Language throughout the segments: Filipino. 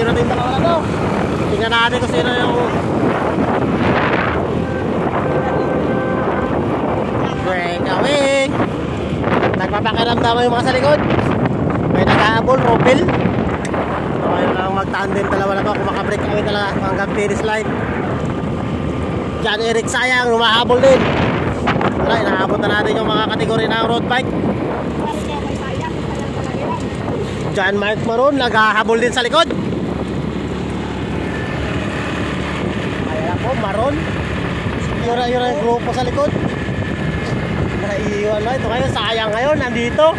katigura din dalawa na to. Tingnan natin kung sino yung breakaway. Nagpapakiramdam yung mga sa likod. May nag-aabol, Robel. So ayun lang mag-tandem dalawa na to. Kung maka-breakaway talaga hanggang finish line. John Eric Sayang, lumahabol din. Wala, inaabot na natin yung mga kategori ng road bike. John Mark Maroon, naghahabol din sa likod. Ayan po, Maroon. Yun ang grupo sa likod. Naiiwan na. Ito kayo, Sayang ngayon, nandito.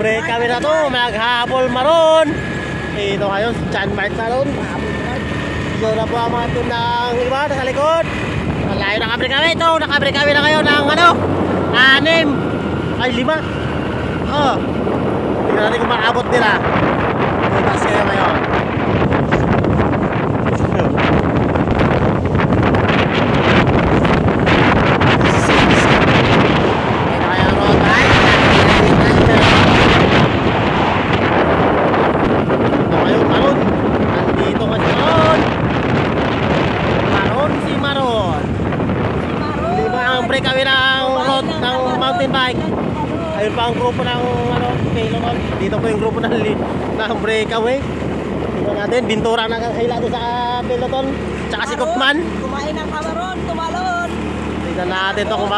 Break kami na to, naghahabol Maroon. Ito kayo, John Mark Maroon. Yun na po ang mga team ng iba sa likod. Malayo, nakabreak kami ito. Nakabreak kami na kayo ng ano, 6 ay 5. Oh. Tingnan natin kung maabot nila. Butas kayo ngayon. Ito kayo ang road bike. Ito kayo, Maroon. Nandito ka si Maroon. Maroon, si Maroon. Lima ang breakaway ng road ng mountain bike. Ayun pa ang grupo ng ano, Peloton. Dito po yung grupo ng breakaway. Tingnan natin, Bintura na hila doon sa Peloton. Tsaka si Kopman. Kumain ng Maroon, tumalon. Tingnan natin ito kung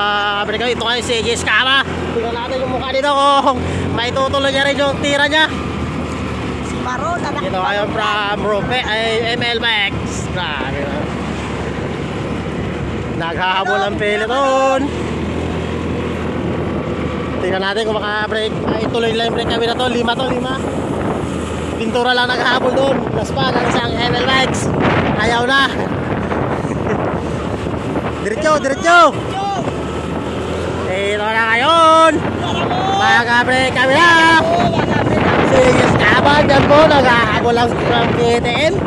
breakaway. Ito kayo si Jess Kama. Tingnan natin yung mukha nito kung maitutuloy niya rin yung tira niya. Si Maroon, anak. Ito kayo from Rope, ay ML Max. Grabe na. Naghahabol ang Peloton. Tingnan natin kung maka-break. Ituloy lang yung break kami na to. 5 to, 5. Pintura lang naghahabol doon. Plus pa, ang isang ML Max. Ayaw na. Diretso, diretso. Ito na ngayon. Maka-break kami na. Sige, kaban dyan po. Naghahabol lang from KTM.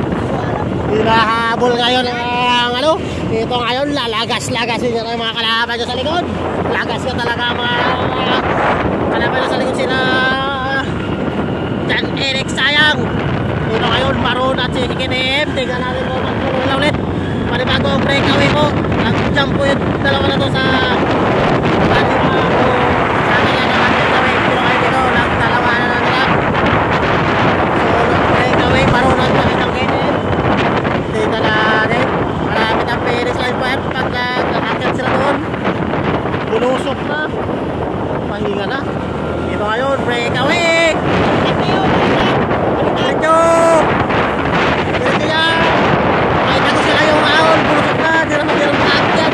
Hinahabol ngayon ang ano. Ito ngayon, lalagas-lagas yun yung mga kalaban dyan sa likod. Lagas ka talaga mga kalaban dyan sa likod sila John Eric Sayang. Ito ngayon, Maroon at si KTM. Tingnan natin po magpulong na ulit. Panibagong breakaway po. Nag-jump po yung dalawa na to sa ating mga sa kanya na breakaway. Pero kayo dito, nagdalawa na lang nila. So, breakaway, Maroon at nakitang KTM. Tingnan natin. Malapit ang finish line pa yan. Pag nakakat sila doon, bulusok na. Pahinga na. Ito ngayon, breakaway. Diretso. Diretso yan. Makita ko sila yung ahon. Bulusok na. Di naman yung makakyan.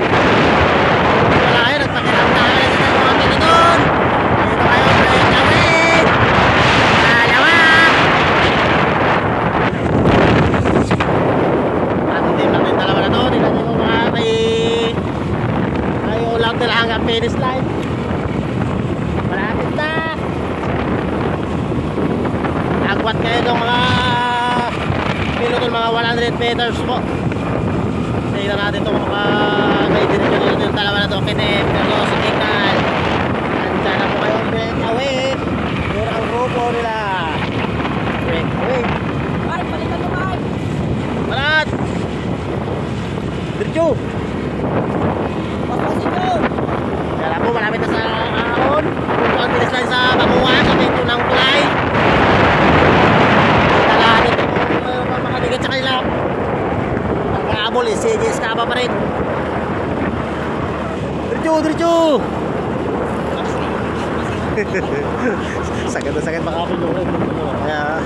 Wala kayo. Nagpakiramdahan na sila yung mga pila doon. Ito ngayon, breakaway. Dalawa. Ating team natin dalawa na to. Tingnan nyo mga may ulang nila hanggang finish line. Malapit na. Agwat kayo ng mga Peloton, mga 100 meters po. Tingnan natin itong mga may direksyon nila yung dalawa na to. KTM, pero si Ekal. Nandiyan na po kayo, breakaway. Yun ang grupo nila. Breakaway. Ay, balikan mo, Mike. Malat! Diretso! Papasin mo. Kaya po, malapit na sa ahon. Kung ang finish line sa Bamuan, sa Pinto ng Kulay. Talaan ito kung makaligat sa kanila. Nag-aabol eh, si Jess Kaba pa rin. Diretso, diretso! Sakit na sakit baka po yung kaya